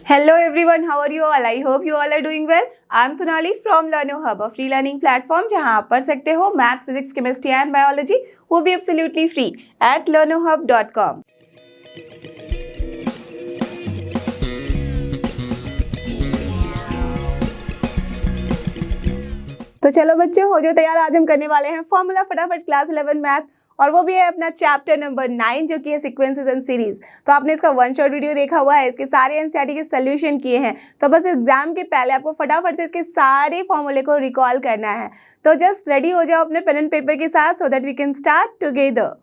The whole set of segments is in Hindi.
Hello everyone, how are you all? I hope you all are doing well. I'm Sonali from Learno Hub, a free learning platform जहां आप पढ़ सकते हो maths, physics, chemistry and biology, वो भी एब्सोल्युटली फ्री at learnohub.com। तो चलो बच्चों, हो जाओ तैयार। आज हम करने वाले हैं फॉर्मूला फटाफट क्लास 11 मैथ्स, और वो भी है अपना चैप्टर नंबर 9 जो कि है सीक्वेंसेस एंड सीरीज। तो आपने इसका वन शॉट वीडियो देखा हुआ है, इसके सारे एनसीईआरटी के सोल्यूशन किए हैं। तो बस एग्जाम के पहले आपको फटाफट से इसके सारे फॉर्मूले को रिकॉल करना है। तो जस्ट रेडी हो जाओ अपने पेन एंड पेपर के साथ so that we can start together.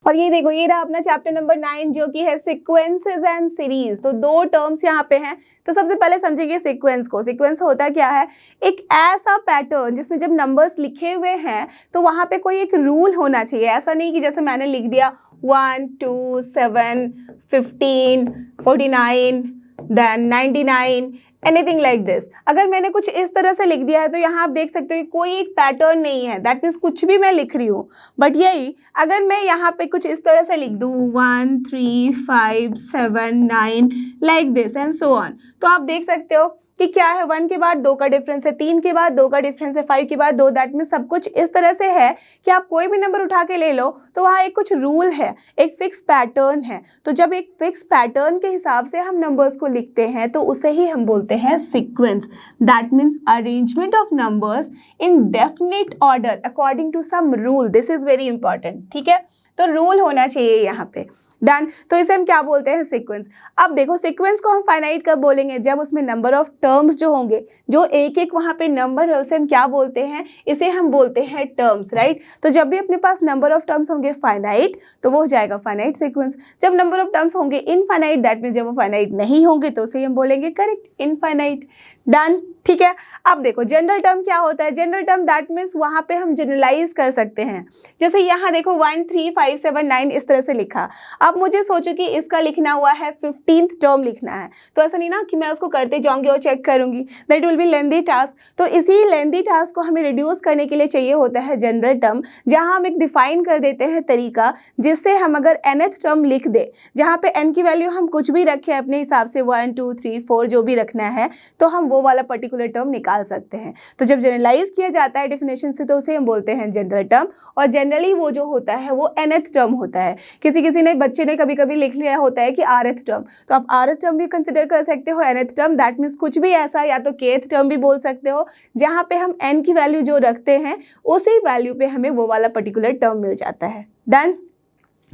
और ये देखो, ये रहा अपना चैप्टर नंबर 9 जो कि है सीक्वेंसेस एंड सीरीज। तो दो टर्म्स यहाँ पे हैं। तो सबसे पहले समझिए सीक्वेंस को। सीक्वेंस होता क्या है? एक ऐसा पैटर्न जिसमें जब नंबर्स लिखे हुए हैं तो वहाँ पे कोई एक रूल होना चाहिए। ऐसा नहीं कि जैसे मैंने लिख दिया 1 2 7 15 49 देन 99 एनीथिंग लाइक दिस। अगर मैंने कुछ इस तरह से लिख दिया है तो यहाँ आप देख सकते हो कि कोई एक पैटर्न नहीं है। दैट मीन्स कुछ भी मैं लिख रही हूँ। बट यही अगर मैं यहाँ पे कुछ इस तरह से लिख दूँ 1 3 5 7 9 like this and so on, तो आप देख सकते हो कि क्या है, 1 के बाद 2 का डिफरेंस है, 3 के बाद 2 का डिफरेंस है, 5 के बाद 2। दैट मीन्स सब कुछ इस तरह से है कि आप कोई भी नंबर उठा के ले लो तो वहाँ एक कुछ रूल है, एक फिक्स पैटर्न है। तो जब एक फिक्स पैटर्न के हिसाब से हम नंबर्स को लिखते हैं तो उसे ही हम बोलते हैं sequence. That means arrangement of numbers in definite order according to some rule. This is very important. ठीक है, तो रूल होना चाहिए यहाँ पे। डन। तो इसे हम क्या बोलते हैं? सीक्वेंस। अब देखो, सीक्वेंस को हम फाइनाइट कब बोलेंगे? जब उसमें नंबर ऑफ टर्म्स जो होंगे, जो एक एक वहाँ पे नंबर है, उसे हम क्या बोलते हैं? इसे हम बोलते हैं टर्म्स, राइट। तो जब भी अपने पास नंबर ऑफ टर्म्स होंगे फाइनाइट तो वो हो जाएगा फाइनाइट सीक्वेंस। जब नंबर ऑफ टर्म्स होंगे इनफाइनाइट, दैट मीन्स जब वो फाइनाइट नहीं होंगे तो उसे हम बोलेंगे करेक्ट, इनफाइनाइट। डन। ठीक है। अब देखो, जनरल टर्म क्या होता है? जनरल टर्म दैट मीन्स वहाँ पे हम जनरलाइज कर सकते हैं। जैसे यहाँ देखो 1 3 5 7 9 इस तरह से लिखा। अब मुझे सोचो कि इसका लिखना हुआ है 15th टर्म लिखना है, तो ऐसा नहीं ना कि मैं उसको करते जाऊंगी और चेक करूंगी, that will B lengthy task. तो इसी लेंदी टास्क को हमें रिड्यूस करने के लिए चाहिए होता है जनरल टर्म, जहाँ हम एक डिफाइन कर देते हैं तरीका, जिससे हम अगर nth टर्म लिख दे, जहाँ पे n की वैल्यू हम कुछ भी रखें अपने हिसाब से 1 2 3 4 जो भी रखना है, तो हम वो वाला पर्टिकुलर टर्म निकाल सकते हैं। तो जब जनरलाइज किया जाता है डेफिनेशन से तो उसे हम बोलते हैं जनरल टर्म। और जनरली वो जो होता है वो nth टर्म होता है। किसी ने बच्चे ने कभी कभी लिख लिया होता है कि rth टर्म, तो आप rth टर्म भी कंसिडर कर सकते हो। nth टर्म दैट मीन्स कुछ भी ऐसा, या तो kth टर्म भी बोल सकते हो, जहाँ पे हम n की वैल्यू जो रखते हैं उसी वैल्यू पे हमें वो वाला पर्टिकुलर टर्म मिल जाता है। डन।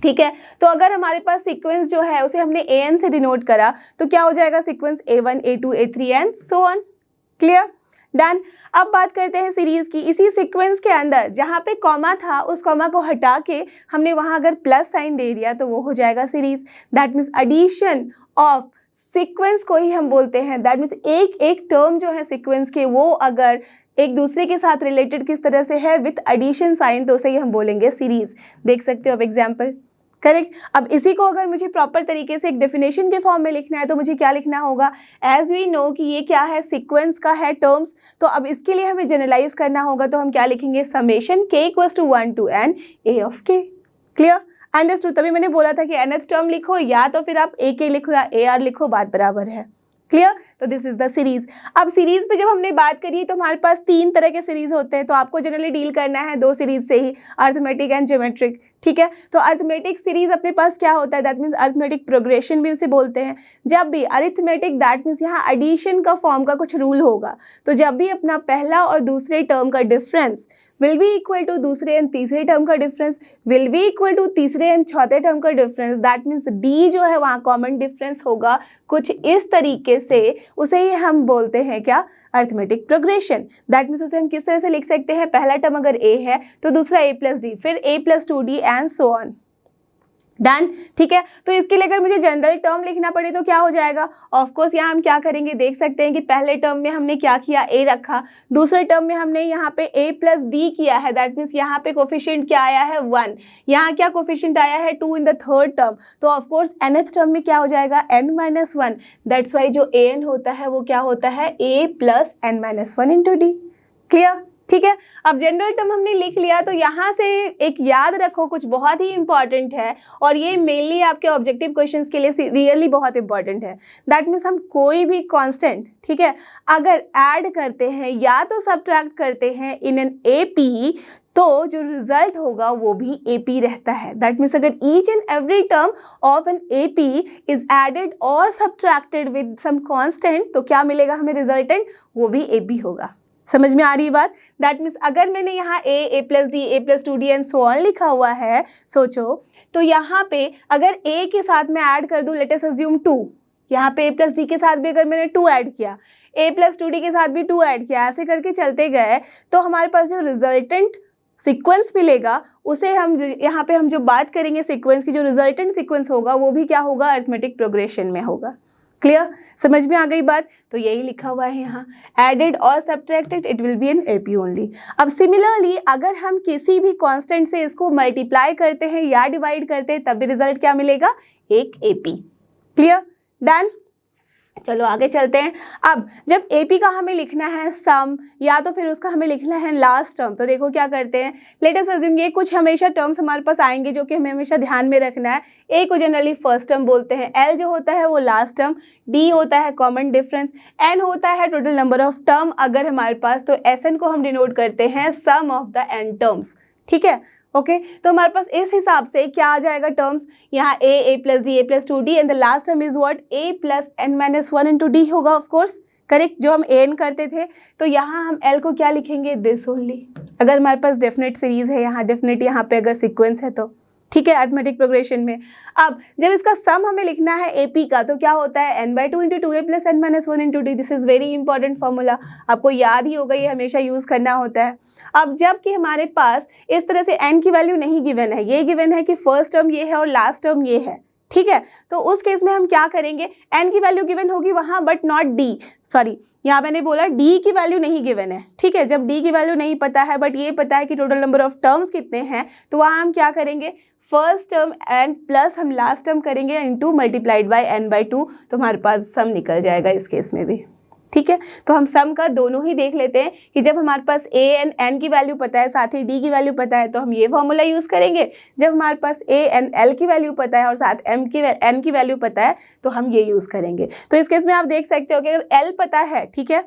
ठीक है। तो अगर हमारे पास सीक्वेंस जो है उसे हमने an से डिनोट करा तो क्या हो जाएगा? Sequence a1 a2 a3 and so on. Clear? Done. अब बात करते हैं सीरीज की। इसी सीक्वेंस के अंदर जहाँ पे कॉमा था, उस कॉमा को हटा के हमने वहाँ अगर प्लस साइन दे दिया तो वो हो जाएगा series. That means addition of sequence को ही हम बोलते हैं। दैट मीन्स एक एक टर्म जो है सीक्वेंस के, वो अगर एक दूसरे के साथ रिलेटेड किस तरह से है विथ एडिशन साइन, तो उसे ही हम बोलेंगे सीरीज। देख सकते हो अब एग्जाम्पल। करेक्ट। अब इसी को अगर मुझे प्रॉपर तरीके से एक डेफिनेशन के फॉर्म में लिखना है तो मुझे क्या लिखना होगा? एज वी नो कि ये क्या है, सीक्वेंस का है टर्म्स। तो अब इसके लिए हमें जनरलाइज करना होगा, तो हम क्या लिखेंगे? Summation k equals to 1 to n a of k। Clear? Understood? तभी मैंने बोला था कि nth टर्म लिखो या तो फिर आप ak लिखो या ar लिखो, बात बराबर है। क्लियर? तो दिस इज द सीरीज। अब सीरीज पे जब हमने बात करी तो हमारे पास 3 तरह के सीरीज होते हैं, तो आपको जनरली डील करना है 2 सीरीज से ही, अर्थमेटिक एंड ज्योमेट्रिक। ठीक है। तो अर्थमेटिक सीरीज अपने पास क्या होता है? दैट मीन्स अर्थमेटिक प्रोग्रेशन भी उसे बोलते हैं। जब भी अरिथमेटिक, दैट मीन्स यहाँ एडिशन का फॉर्म का कुछ रूल होगा, तो जब भी अपना पहला और दूसरे टर्म का difference will be equal to दूसरे एंड तीसरे टर्म का difference will be equal to तीसरे एंड चौथे टर्म का डिफरेंस, दैट मीन्स डी जो है वहाँ कॉमन डिफरेंस होगा कुछ इस तरीके से, उसे ही हम बोलते हैं क्या? Arithmetic progression. दैट मीन्स उसे हम किस तरह से लिख सकते हैं? पहला टर्म अगर a है तो दूसरा a प्लस डी, फिर a plus 2d and so on. Done. ठीक है। तो इसके लिए अगर मुझे जनरल टर्म लिखना पड़े तो क्या हो जाएगा? ऑफ कोर्स यहाँ हम क्या करेंगे, देख सकते हैं कि पहले टर्म में हमने क्या किया? a रखा। दूसरे टर्म में हमने यहाँ पे a प्लस डी किया है। दैट मीन्स यहाँ पे कोफिशिएंट क्या आया है? 1। यहाँ क्या कोफिशिएंट आया है? 2 इन द थर्ड टर्म। तो ऑफ कोर्स nth टर्म में क्या हो जाएगा? n-1। दैट्स वाई जो an होता है वो क्या होता है? a plus n-1 into D. Clear? ठीक है। अब जनरल टर्म हमने लिख लिया, तो यहाँ से एक याद रखो कुछ बहुत ही इंपॉर्टेंट है, और ये मेनली आपके ऑब्जेक्टिव क्वेश्चंस के लिए रियली बहुत इंपॉर्टेंट है। दैट मीन्स हम कोई भी कांस्टेंट, ठीक है, अगर ऐड करते हैं या तो सब्ट्रैक्ट करते हैं इन एन एपी, तो जो रिजल्ट होगा वो भी एपी रहता है। दैट मीन्स अगर each and every term of an AP is added और सब्ट्रैक्टेड विद सम कांस्टेंट, तो क्या मिलेगा हमें रिजल्टेंट, वो भी एपी होगा। समझ में आ रही बात? दैट मीन्स अगर मैंने यहाँ A plus D, A plus 2d and so on लिखा हुआ है, सोचो तो यहाँ पे अगर ए के साथ मैं ऐड कर दूँ, लेट अस अज्यूम 2, यहाँ पे ए प्लस डी के साथ भी अगर मैंने 2 ऐड किया, ए प्लस 2d के साथ भी 2 ऐड किया, ऐसे करके चलते गए, तो हमारे पास जो रिजल्टेंट सीक्वेंस मिलेगा उसे हम यहाँ पे हम जो बात करेंगे सीक्वेंस की, जो रिजल्टेंट सीक्वेंस होगा वो भी क्या होगा, अरिथमेटिक प्रोग्रेशन में होगा। क्लियर? समझ में आ गई बात? तो यही लिखा हुआ है यहाँ, एडेड और subtracted it will be an AP only. अब सिमिलरली अगर हम किसी भी कांस्टेंट से इसको मल्टीप्लाई करते हैं या डिवाइड करते हैं, तब भी रिजल्ट क्या मिलेगा, एक एपी। क्लियर? डन? चलो आगे चलते हैं। अब जब एपी का हमें लिखना है सम, या तो फिर उसका हमें लिखना है लास्ट टर्म, तो देखो क्या करते हैं, लेट अस अज्यूम ये कुछ हमेशा टर्म्स हमारे पास आएंगे जो कि हमें हमेशा ध्यान में रखना है। ए को जनरली फर्स्ट टर्म बोलते हैं, एल जो होता है वो लास्ट टर्म, डी होता है कॉमन डिफरेंस, एन होता है टोटल नंबर ऑफ टर्म अगर हमारे पास, तो एस एन को हम डिनोट करते हैं सम ऑफ द एन टर्म्स। ठीक है, ओके तो हमारे पास इस हिसाब से क्या आ जाएगा टर्म्स, यहाँ A plus D, A plus 2d and the last term is what, A plus N minus 1 into D होगा ऑफ कोर्स, करेक्ट, जो हम एन करते थे। तो यहाँ हम एल को क्या लिखेंगे, दिस ओनली, अगर हमारे पास डेफिनेट सीरीज है, यहाँ डेफिनेट यहाँ पे अगर सीक्वेंस है तो, ठीक है, अरिथमेटिक प्रोग्रेशन में। अब जब इसका सम हमें लिखना है एपी का, तो क्या होता है, n/2 into 2a plus n minus 1 into D. This is very important formula, आपको याद ही होगा, ये हमेशा यूज करना होता है। अब जबकि हमारे पास इस तरह से n की वैल्यू नहीं गिवन है, ये गिवन है कि फर्स्ट टर्म ये है और लास्ट टर्म ये है, ठीक है, तो उस केस में हम क्या करेंगे, n की वैल्यू गिवन होगी वहाँ बट नॉट d, सॉरी यहाँ मैंने बोला d की वैल्यू नहीं गिवन है, ठीक है, जब d की वैल्यू नहीं पता है बट ये पता है कि टोटल नंबर ऑफ टर्म्स कितने हैं, तो वहाँ हम क्या करेंगे, फर्स्ट टर्म एंड प्लस हम लास्ट टर्म करेंगे इनटू मल्टीप्लाइड बाय n/2, तो हमारे पास सम निकल जाएगा इस केस में भी। ठीक है, तो हम सम का दोनों ही देख लेते हैं कि जब हमारे पास a एंड n की वैल्यू पता है, साथ ही d की वैल्यू पता है, तो हम ये फॉर्मूला यूज़ करेंगे। जब हमारे पास a एंड l की वैल्यू पता है और साथ n की वैल्यू पता है, तो हम ये यूज़ करेंगे। तो इस केस में आप देख सकते हो कि अगर l पता है, ठीक है,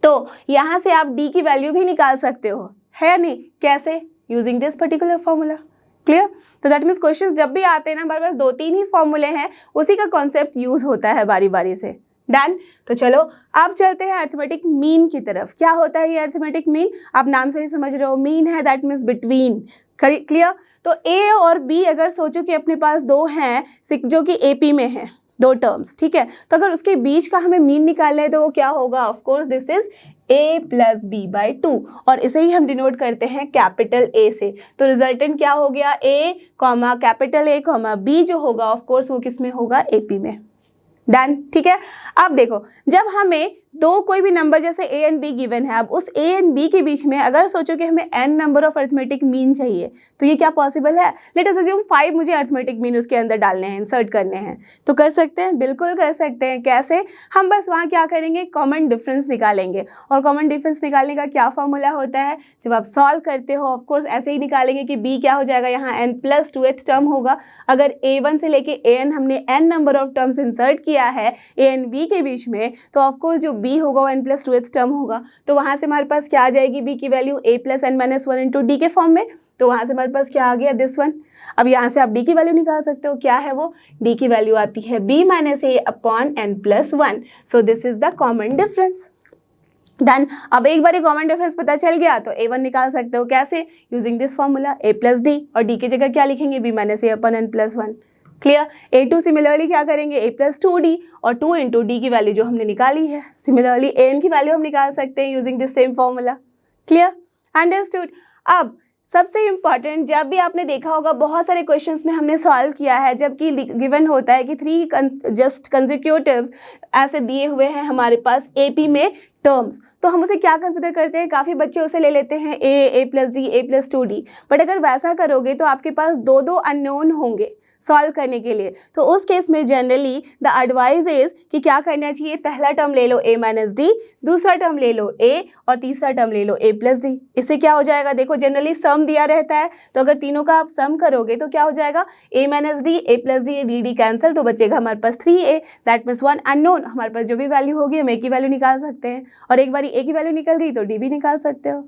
तो यहाँ से आप d की वैल्यू भी निकाल सकते हो, है नहीं, कैसे, using this particular formula. Clear? तो दैट मीन्स क्वेश्चंस जब भी आते हैं ना, हमारे पास 2-3 ही फॉर्मूले हैं, उसी का कॉन्सेप्ट यूज होता है बारी बारी से। डन? तो चलो अब चलते हैं अरिथमेटिक मीन की तरफ। क्या होता है ये अरिथमेटिक मीन, आप नाम से ही समझ रहे हो, मीन है, दैट मीन्स बिटवीन। क्लियर? तो ए और बी अगर सोचो कि अपने पास दो हैं जो कि एपी में है, दो टर्म्स, ठीक है, तो अगर उसके बीच का हमें मीन निकालना है तो वो क्या होगा, of course this is a plus b by 2, और इसे ही हम डिनोट करते हैं कैपिटल A से। तो रिजल्टेंट क्या हो गया, a comma capital A comma b जो होगा ऑफ कोर्स वो किस में होगा, AP में। डन? ठीक है, अब देखो जब हमें दो कोई भी नंबर जैसे a एंड b गिवन है, अब उस a एंड b के बीच में अगर सोचो कि हमें n number of arithmetic mean चाहिए, तो ये क्या पॉसिबल है, लेट अस अज्यूम 5 मुझे अरिथमेटिक मीन उसके अंदर डालने हैं, इंसर्ट करने हैं, तो कर सकते हैं, बिल्कुल कर सकते हैं। कैसे, हम बस वहाँ क्या करेंगे, कॉमन डिफरेंस निकालेंगे, और कॉमन डिफरेंस निकालने का क्या फॉर्मूला होता है, जब आप सॉल्व करते हो ऑफकोर्स ऐसे ही निकालेंगे कि b क्या हो जाएगा, यहाँ n प्लस 2th टर्म होगा। अगर a1 से लेके an हमने n number of terms insert किया है a एंड b के बीच में, तो ऑफकोर्स जो b होगा वो n प्लस 2th टर्म होगा, तो वहाँ से हमारे पास क्या आ जाएगी, b की value a plus n minus 1 into D के फॉर्म में, तो वहाँ से हमारे पास क्या आ गया, दिस वन। अब यहाँ से आप d की वैल्यू निकाल सकते हो, क्या है वो, d की वैल्यू आती है b minus a upon n plus 1, so this is the common difference. Done? अब एक बार ये कॉमन डिफरेंस पता चल गया तो a1 निकाल सकते हो, कैसे, using this formula, a plus D, और d की जगह क्या लिखेंगे, b minus a upon n plus 1। Clear? a2 similarly क्या करेंगे, a प्लस 2d, और 2 इंटू डी की वैल्यू जो हमने निकाली है, सिमिलरली an की वैल्यू हम निकाल सकते हैं using this same formula. Clear? Understood? अब सबसे इम्पॉर्टेंट, जब भी आपने देखा होगा बहुत सारे क्वेश्चंस में हमने सॉल्व किया है, जबकि गिवन होता है कि 3 जस्ट कंसेक्यूटिव्स ऐसे दिए हुए हैं हमारे पास एपी में टर्म्स, तो हम उसे क्या कंसिडर करते हैं, काफ़ी बच्चे उसे ले लेते हैं a plus D, a plus 2d, but अगर वैसा करोगे तो आपके पास 2 अननोन होंगे, सॉल्व करने के लिए। तो उस केस में जनरली द एडवाइस इज कि क्या करना चाहिए, पहला टर्म ले लो a माइनस डी, दूसरा टर्म ले लो a और तीसरा टर्म ले लो a प्लस डी। इससे क्या हो जाएगा, देखो जनरली सम दिया रहता है, तो अगर तीनों का आप सम करोगे तो क्या हो जाएगा, a minus D, a plus D, D D cancel, तो बचेगा हमारे पास 3a, दैट मीन्स 1 अननोन। हमारे पास जो भी वैल्यू होगी हम a की वैल्यू निकाल सकते हैं, और एक बार a की वैल्यू निकल गई तो d भी निकाल सकते हो।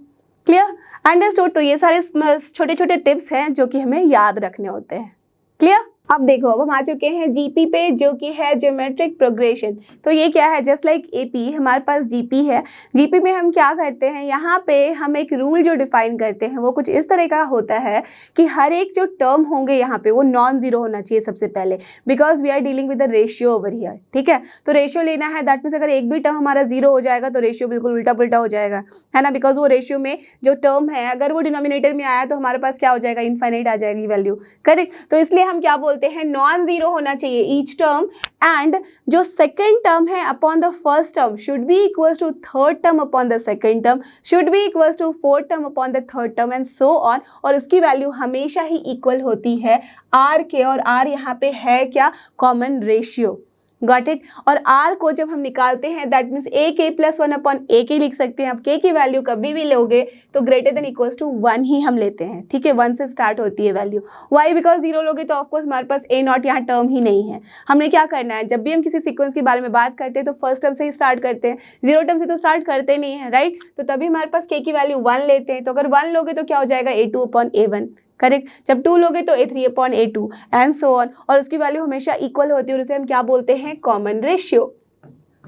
Clear, understood. तो ये सारे छोटे छोटे टिप्स हैं जो कि हमें याद रखने होते हैं। क्लियर। अब देखो, अब हम आ चुके हैं जीपी पे, जो कि है ज्योमेट्रिक प्रोग्रेशन। तो ये क्या है, जस्ट लाइक एपी हमारे पास जीपी है। जीपी में हम क्या करते हैं, यहाँ पे हम एक रूल जो डिफाइन करते हैं वो कुछ इस तरह का होता है कि हर एक जो टर्म होंगे यहाँ पे वो नॉन जीरो होना चाहिए सबसे पहले, because we are dealing with the ratio over here. ठीक है, तो रेशियो लेना है, दैट मीन्स अगर एक भी टर्म हमारा जीरो हो जाएगा तो रेशियो बिल्कुल उल्टा पुल्टा हो जाएगा, है ना, बिकॉज वो रेशियो में जो टर्म है अगर वो डिनोमिनेटर में आया तो हमारे पास क्या हो जाएगा, इनफाइनाइट आ जाएगी वैल्यू। करेक्ट, तो इसलिए हम क्या बोलते हैं, नॉन जीरो होना चाहिए ईच टर्म, एंड जो सेकेंड टर्म है upon the first term should be equal to third term upon the second term, should be equal to fourth term upon the third term, and so on. और उसकी वैल्यू हमेशा ही इक्वल होती है आर के, और आर यहाँ पे है क्या, कॉमन रेशियो। Got it. और r को जब हम निकालते हैं दैट मीन्स ए के प्लस 1 अपॉन ए के लिख सकते हैं। अब k की वैल्यू कभी भी लोगे तो ग्रेटर देन इक्वल्स टू 1 ही हम लेते हैं। ठीक है, 1 से स्टार्ट होती है वैल्यू। वाई, बिकॉज 0 लोगे तो ऑफकोर्स हमारे पास a नॉट यहाँ टर्म ही नहीं है। हमने क्या करना है, जब भी हम किसी सीक्वेंस के बारे में बात करते हैं तो फर्स्ट टर्म से ही स्टार्ट करते हैं, जीरो टर्म से तो स्टार्ट करते नहीं है, राइट। तो तभी हमारे पास k की वैल्यू 1 लेते हैं। तो अगर 1 लोगे तो क्या हो जाएगा, a2 अपॉन a1। करेक्ट, जब 2 लोगे तो a3 upon a2 and so on, और उसकी वैल्यू हमेशा इक्वल होती है, और उसे हम क्या बोलते हैं, कॉमन रेशियो,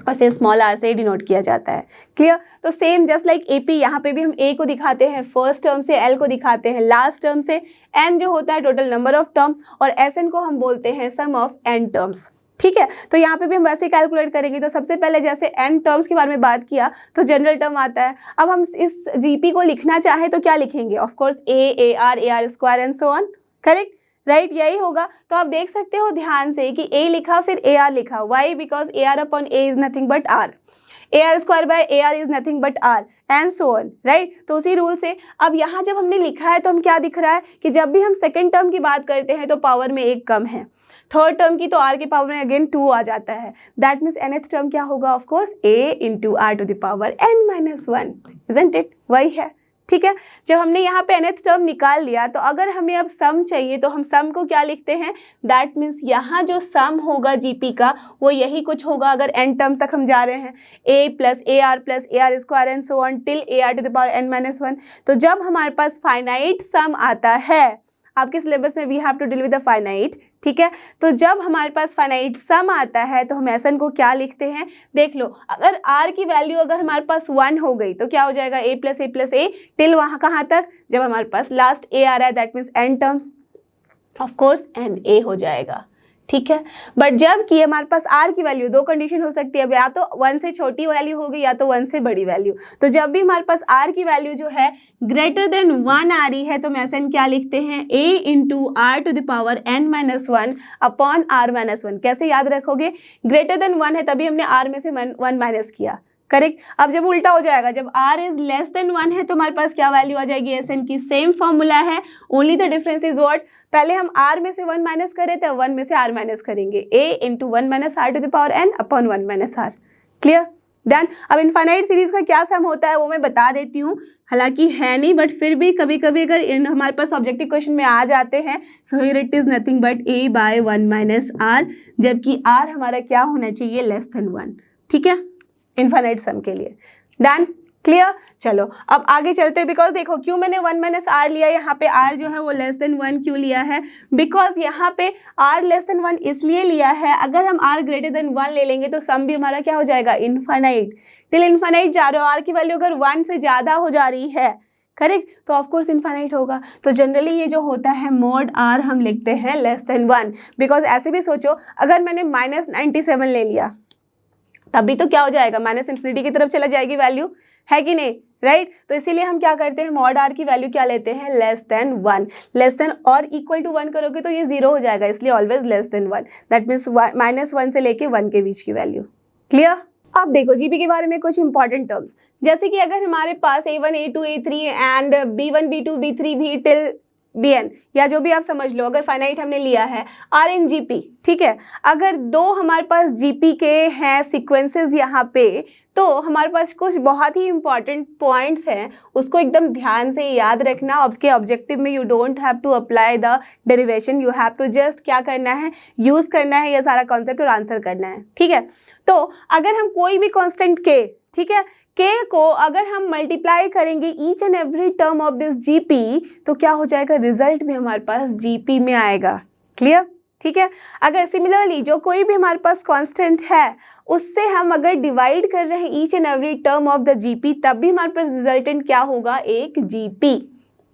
और से स्मॉल r से डिनोट किया जाता है। क्लियर। तो सेम जस्ट लाइक एपी, यहाँ पे भी हम a को दिखाते हैं फर्स्ट टर्म से, l को दिखाते हैं लास्ट टर्म से, n जो होता है टोटल नंबर ऑफ टर्म, और sn को हम बोलते हैं सम ऑफ n टर्म्स। ठीक है, तो यहाँ पे भी हम वैसे कैलकुलेट करेंगे। तो सबसे पहले जैसे n टर्म्स के बारे में बात किया तो जनरल टर्म आता है। अब हम इस जीपी को लिखना चाहे तो क्या लिखेंगे, of course a ar square and so on. Correct, right, यही होगा। तो आप देख सकते हो ध्यान से कि a लिखा फिर ar लिखा, why, because ar upon a is nothing but r, ar square by ar is nothing but r and so on, right. तो उसी रूल से अब यहाँ जब हमने लिखा है तो हम क्या दिख रहा है कि जब भी हम सेकेंड टर्म की बात करते हैं तो पावर में एक कम है, थर्ड टर्म की तो r के पावर में अगेन 2 आ जाता है, दैट मीन्स nth टर्म क्या होगा, of course a into r to the power n minus 1, isn't it, वही है। ठीक है, जब हमने यहाँ पे nth टर्म निकाल लिया तो अगर हमें अब सम चाहिए तो हम सम को क्या लिखते हैं, दैट मीन्स यहाँ जो सम होगा जीपी का वो यही कुछ होगा। अगर n टर्म तक हम जा रहे हैं, a plus a r square and so on till a r to the power n minus 1। तो जब हमारे पास फाइनाइट सम आता है, आपके सिलेबस में we have to deal with the finite, ठीक है, तो जब हमारे पास फाइनाइट सम आता है तो हम एसन को क्या लिखते हैं, देख लो, अगर r की वैल्यू अगर हमारे पास 1 हो गई तो क्या हो जाएगा, a प्लस ए टिल वहाँ कहाँ तक, जब हमारे पास लास्ट a आ रहा है, that means n terms, of course n a हो जाएगा। ठीक है, बट जब कि हमारे पास r की वैल्यू, दो कंडीशन हो सकती है, अब या तो 1 से छोटी वैल्यू होगी या तो 1 से बड़ी वैल्यू। तो जब भी हमारे पास r की वैल्यू जो है ग्रेटर देन 1 आ रही है तो हम ऐसे क्या लिखते हैं, a into r to the power n minus 1 upon r minus 1। कैसे याद रखोगे, ग्रेटर देन 1 है तभी हमने r में से 1 माइनस किया। करेक्ट, अब जब उल्टा हो जाएगा, जब r इज लेस देन 1 है तो हमारे पास क्या वैल्यू आ जाएगी, एसएन की सेम फॉर्मूला है, only the difference is what, पहले हम r में से 1 माइनस कर रहे थे, 1 में से r माइनस करेंगे, a into 1 minus r to the power n upon 1 minus r. Clear, done. अब इनफाइनाइट सीरीज का क्या सम होता है वो मैं बता देती हूँ, हालांकि है नहीं बट फिर भी कभी कभी अगर हमारे पास ऑब्जेक्टिव क्वेश्चन में आ जाते हैं, so here it is nothing but a by 1 minus r, जबकि r हमारा क्या होना चाहिए, लेस देन 1। ठीक है, इनफाइनाइट सम के लिए। Done, clear. चलो अब आगे चलते हैं, बिकॉज देखो क्यों मैंने 1 माइनस आर लिया, यहाँ पे r जो है वो लेस देन 1 क्यों लिया है, बिकॉज यहाँ पे r लेस देन 1 इसलिए लिया है, अगर हम r ग्रेटर देन 1 ले लेंगे तो सम भी हमारा क्या हो जाएगा, इनफाइनाइट, टिल इनफाइनाइट जा रहे हो, r की वैल्यू अगर 1 से ज़्यादा हो जा रही है, करेक्ट, तो ऑफकोर्स इनफाइनाइट होगा। तो जनरली ये जो होता है मोड r हम लिखते हैं लेस देन 1, बिकॉज ऐसे भी सोचो अगर मैंने माइनस 97 ले लिया तभी तो क्या हो जाएगा, माइनस इन्फिनिटी की तरफ चला जाएगी वैल्यू, है कि नहीं, राइट। तो इसीलिए हम क्या करते हैं, मॉड r की वैल्यू क्या लेते हैं, लेस देन 1, लेस देन और इक्वल टू 1 करोगे तो ये 0 हो जाएगा, इसलिए always less than 1, that means minus 1 से लेके 1 के बीच की वैल्यू। क्लियर। अब देखो जीपी के बारे में कुछ इंपॉर्टेंट टर्म्स, जैसे कि अगर हमारे पास a1 a2 a3 and b1 b2 b3 भी टिल bn या जो भी आप समझ लो, अगर फाइनाइट हमने लिया है आर इन जीपी, ठीक है, अगर दो हमारे पास जीपी के हैं सीक्वेंसेस यहाँ पे, तो हमारे पास कुछ बहुत ही इंपॉर्टेंट पॉइंट्स हैं, उसको एकदम ध्यान से याद रखना। आपके ऑब्जेक्टिव में you don't have to apply the derivation, you have to just क्या करना है, यूज़ करना है ये सारा कॉन्सेप्ट और आंसर करना है, ठीक है। तो अगर हम कोई भी कॉन्स्टेंट के, ठीक है, के को अगर हम मल्टीप्लाई करेंगे each and every term of this GP, तो क्या हो जाएगा, रिजल्ट में हमारे पास जीपी में आएगा। क्लियर, ठीक है। अगर सिमिलरली जो कोई भी हमारे पास कांस्टेंट है उससे हम अगर डिवाइड कर रहे हैं each and every term of the GP, तब भी हमारे पास रिजल्टेंट क्या होगा, एक जीपी।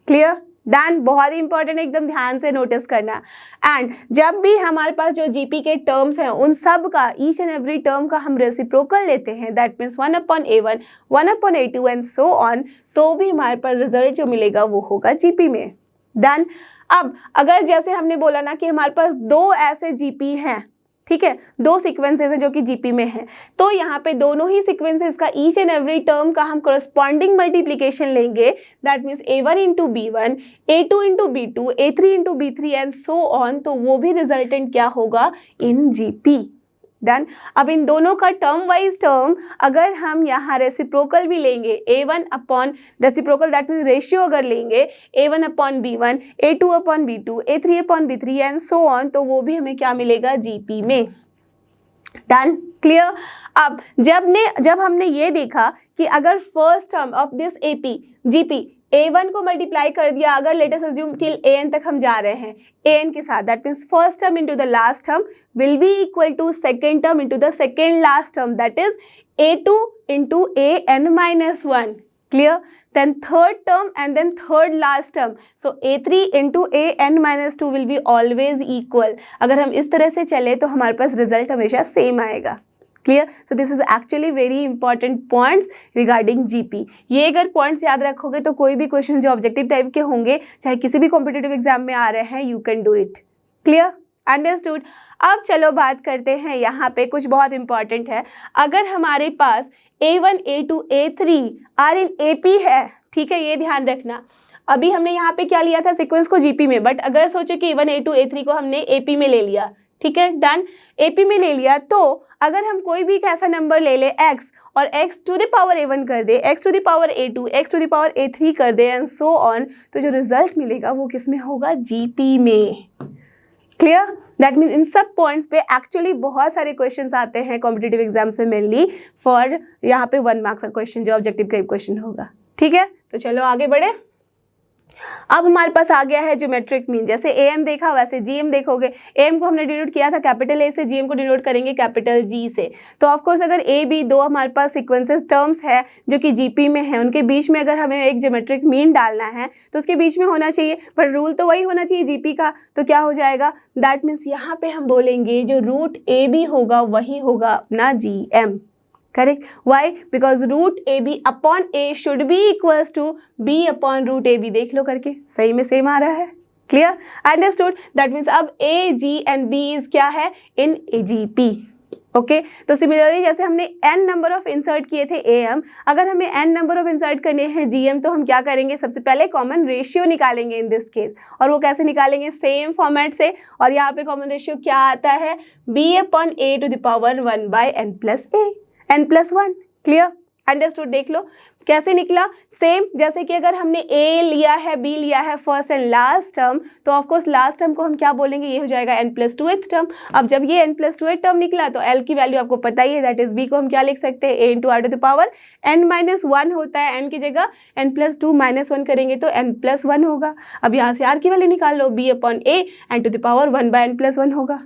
Clear, done. बहुत ही इंपॉर्टेंट, एकदम ध्यान से नोटिस करना। एंड जब भी हमारे पास जो जीपी के टर्म्स हैं उन सब का ईच एंड एवरी टर्म का हम रेसिप्रोकल लेते हैं, that means 1/a1 1/a2 and so on, तो भी हमारे पास रिजल्ट जो मिलेगा वो होगा जीपी में। डन। अब अगर जैसे हमने बोला ना कि हमारे पास दो ऐसे जीपी हैं, ठीक है, दो सीक्वेंसेस हैं जो कि जीपी में है, तो यहाँ पे दोनों ही सीक्वेंसेस का ईच एंड एवरी टर्म का हम करस्पॉन्डिंग मल्टीप्लिकेशन लेंगे, that means a1 into b1, a2 into b2, a3 into b3 and so on, तो वो भी रिजल्टेंट क्या होगा, इन जीपी। डन। अब इन दोनों का टर्म वाइज टर्म अगर हम यहाँ रेसिप्रोकल भी लेंगे, a1 upon reciprocal that means ratio अगर लेंगे a1 upon b1, a2 upon b2, a3 upon b3 and so on, तो वो भी हमें क्या मिलेगा, जीपी में। Done, clear. अब जब हमने ये देखा कि अगर first term of this AP GP a1 को मल्टीप्लाई कर दिया, अगर लेटेस्ट अज्यूम टिल an तक हम जा रहे हैं an के साथ, that means first term into the last term will be equal to second term into the second last term, that is a2 into an-1। clear, then third term and then third last term, so a3 into an-2 will be always equal। अगर हम इस तरह से चले तो हमारे पास रिजल्ट हमेशा सेम आएगा। Clear, so this is actually very important points regarding GP. ये अगर पॉइंट्स याद रखोगे तो कोई भी क्वेश्चन जो ऑब्जेक्टिव टाइप के होंगे, चाहे किसी भी कॉम्पिटिटिव एग्जाम में आ रहे हैं, you can do it. Clear, understood. अब चलो बात करते हैं, यहाँ पे कुछ बहुत इंपॉर्टेंट है। अगर हमारे पास a1, a2, a3 are in AP है, ठीक है, ये ध्यान रखना। अभी हमने यहाँ पे क्या लिया था, सीक्वेंस को जीपी में, बट अगर सोचो कि a1, a2, a3 को हमने AP में ले लिया, ठीक है, डन, AP में ले लिया, तो अगर हम कोई भी एक ऐसा नंबर ले ले x और x to the power a1 कर दे, x to the power a2, x to the power a3 कर दे एंड सो ऑन, तो जो रिजल्ट मिलेगा वो किस में होगा, जीपी में। क्लियर, दैट मीन इन सब पॉइंट्स पे एक्चुअली बहुत सारे क्वेश्चंस आते हैं कॉम्पिटिटिव एग्जाम्स में, मेनली फॉर यहाँ पे 1 मार्क्स का क्वेश्चन जो ऑब्जेक्टिव टाइप क्वेश्चन होगा। ठीक है, तो चलो आगे बढ़े। अब हमारे पास आ गया है ज्योमेट्रिक मीन। जैसे एम देखा वैसे जीएम देखोगे। एम को हमने डिनोट किया था कैपिटल ए से, जीएम को डिनोट करेंगे कैपिटल जी से। तो ऑफ कोर्स अगर ए बी दो हमारे पास सीक्वेंसेस टर्म्स है जो कि जीपी में है, उनके बीच में अगर हमें एक ज्योमेट्रिक मीन डालना है तो उसके बीच में होना चाहिए, पर रूल तो वही होना चाहिए जीपी का। तो क्या हो जाएगा, दैट मीन्स यहाँ पे हम बोलेंगे जो रूट ए बी होगा वही होगा अपना G M. Correct, why, because root a b upon a should be equals to b upon root a b. देख लो करके, सही में सेम आ रहा है। Clear, understood. दैट मीन्स अब ए जी एंड बी इज क्या है, इन ए जी पी। ओके, तो सिमिलरली जैसे हमने n नंबर ऑफ इंसर्ट किए थे am, अगर हमें n नंबर ऑफ इंसर्ट करने हैं gm, तो हम क्या करेंगे, सबसे पहले कॉमन रेशियो निकालेंगे इन दिस केस। और वो कैसे निकालेंगे, सेम फॉर्मेट से। और यहाँ पे कॉमन रेशियो क्या आता है, b upon a to the power 1 by n plus a, n+1। Clear, understood. देख लो कैसे निकला, सेम जैसे कि अगर हमने a लिया है, b लिया है फर्स्ट एंड लास्ट टर्म, तो ऑफकोर्स लास्ट टर्म को हम क्या बोलेंगे, ये हो जाएगा n+2th टर्म। अब जब ये n+2th टर्म निकला तो l की वैल्यू आपको पता ही है, दैट इज b को हम क्या लिख सकते हैं, a into r to the power n-1 होता है, n की जगह n+2 -1 करेंगे तो n+1 होगा। अब यहाँ से r की वैल्यू निकाल लो, b upon a n to the power 1 by n+1 होगा।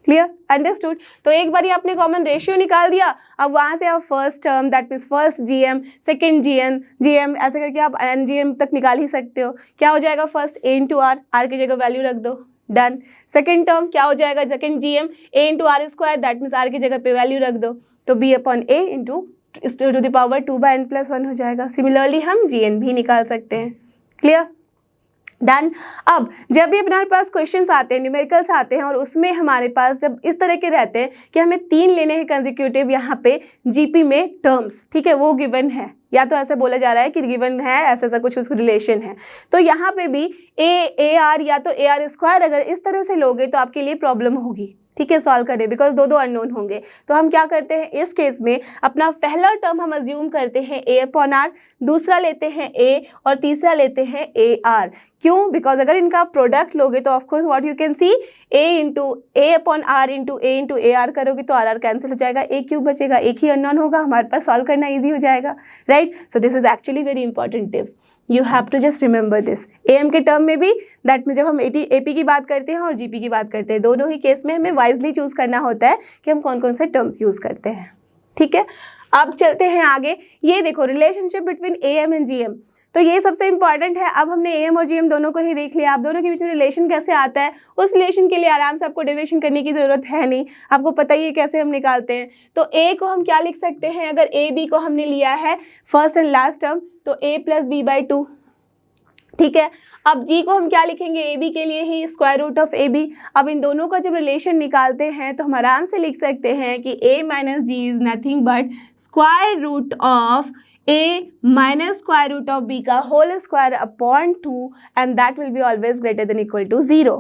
Clear, understood. तो एक बार आपने कॉमन रेशियो निकाल दिया, अब वहाँ से आप first term that means first GM, second GM ऐसे करके आप एन जीएम तक निकाल ही सकते हो। क्या हो जाएगा, फर्स्ट ए इंटू आर की जगह वैल्यू रख दो, डन। सेकंड टर्म क्या हो जाएगा, second GM a into r square, that means r की जगह पे वैल्यू रख दो, तो b upon a into to the power 2 by n+1 हो जाएगा। सिमिलरली हम जीएन भी निकाल सकते हैं। Clear, done. अब जब भी हमारे पास क्वेश्चंस आते हैं, न्यूमेरिकल्स आते हैं, और उसमें हमारे पास जब इस तरह के रहते हैं कि हमें 3 लेने हैं कंसेक्यूटिव यहाँ पे जीपी में टर्म्स, ठीक है, वो गिवन है या तो ऐसे बोला जा रहा है कि गिवन है ऐसा ऐसा कुछ उसको रिलेशन है। तो यहाँ पे भी ए आर या तो ए आर स्क्वायर अगर इस तरह से लोगे तो आपके लिए प्रॉब्लम होगी, ठीक है, सॉल्व करने, बिकॉज दो अननोन होंगे। तो हम क्या करते हैं इस केस में, अपना पहला टर्म हम अज्यूम करते हैं ए अपॉन आर, दूसरा लेते हैं ए और तीसरा लेते हैं ए आर। क्यों? बिकॉज अगर इनका प्रोडक्ट लोगे तो of course what you can see, a upon r into a r करोगे तो आर कैंसिल हो जाएगा, ए क्यूब बचेगा, एक ही अननोन होगा, हमारे पास सॉल्व करना ईजी हो जाएगा, right. So this is actually very important tips, you have to just remember this. M के टर्म में भी, दैट में जब हम एपी की बात करते हैं और जीपी की बात करते हैं, दोनों ही केस में हमें वाइजली चूज करना होता है कि हम कौन कौन से टर्म्स यूज करते हैं, ठीक है। अब चलते हैं आगे, ये देखो relationship between M and GM, तो ये सबसे इंपॉर्टेंट है। अब हमने एम और जीएम दोनों को ही देख लिया, आप दोनों के बीच में रिलेशन कैसे आता है, उस रिलेशन के लिए आराम से आपको डेरिवेशन करने की जरूरत है नहीं, आपको पता ही है कैसे हम निकालते हैं। तो ए को हम क्या लिख सकते हैं, अगर ए बी को हमने लिया है फर्स्ट एंड लास्ट टर्म, तो ए प्लस बी बाई 2, ठीक है। अब जी को हम क्या लिखेंगे, ए बी के लिए ही square root of A B. अब इन दोनों का जब रिलेशन निकालते हैं तो हम आराम से लिख सकते हैं कि A minus G is nothing but square root of A minus square root of B का whole square upon 2 and that will be always greater than equal to 0।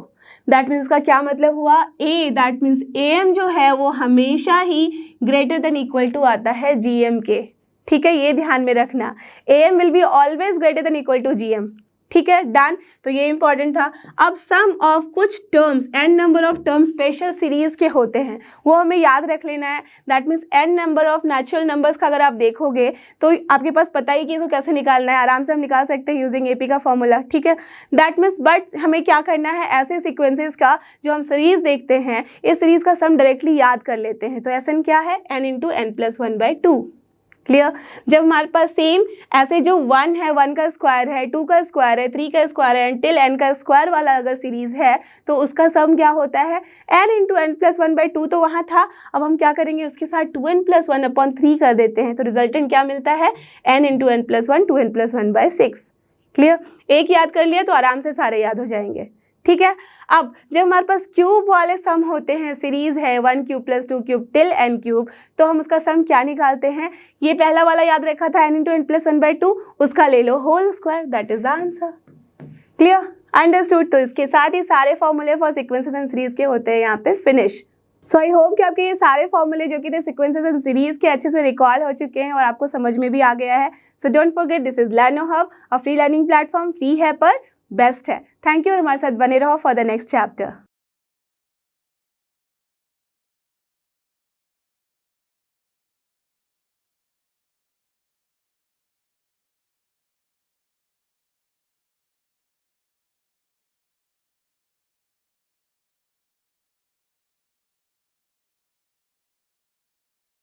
That means का क्या मतलब हुआ, A that means A M जो है वो हमेशा ही ग्रेटर देन इक्वल टू आता है जी एम के, ठीक है, ये ध्यान में रखना, A M will be always greater than equal to G M, ठीक है, डन। तो ये इंपॉर्टेंट था। अब सम ऑफ कुछ terms, n number of terms special series के होते हैं, वो हमें याद रख लेना है। That means n number of natural numbers का अगर आप देखोगे तो आपके पास पता ही कि इसको कैसे निकालना है, आराम से हम निकाल सकते हैं यूजिंग एपी का फॉर्मूला, ठीक है। दैट मीन्स बट हमें क्या करना है, ऐसे सीक्वेंसेस का जो हम सीरीज देखते हैं, इस सीरीज का सम डायरेक्टली याद कर लेते हैं। तो एस एन क्या है, n into n plus 1/2, clear. जब हमारे पास सेम ऐसे जो 1 है, 1 का स्क्वायर है, 2 का स्क्वायर है, 3 का स्क्वायर है, टिल n का स्क्वायर वाला अगर सीरीज है तो उसका सम क्या होता है, n इंटू एन प्लस 1/2 तो वहाँ था। अब हम क्या करेंगे, उसके साथ 2n प्लस 1/3 कर देते हैं, तो रिजल्टेंट क्या मिलता है, n into n plus 1, 2n plus 1/6, clear. एक याद कर लिया तो आराम से सारे याद हो जाएंगे, ठीक है। अब जब हमारे पास क्यूब वाले सम होते हैं, सीरीज है 1 cube plus 2 cube till n cube, तो हम उसका सम क्या निकालते हैं, ये पहला वाला याद रखा था n इंटू एन प्लस 1/2, उसका ले लो whole square, that is the answer, clear, understood. तो इसके साथ ही सारे फॉर्मूले फॉर सीक्वेंसेस एंड सीरीज के होते हैं यहाँ पे फिनिश। सो आई होप कि आपके ये सारे फॉर्मूले जो कि थे सीक्वेंसेस एंड सीरीज के अच्छे से रिकॉल हो चुके हैं और आपको समझ में भी आ गया है। So don't forget, this is लर्नो hub, a free learning platform, free है पर बेस्ट है। थैंक यू और हमारे साथ बने रहो फॉर द नेक्स्ट चैप्टर।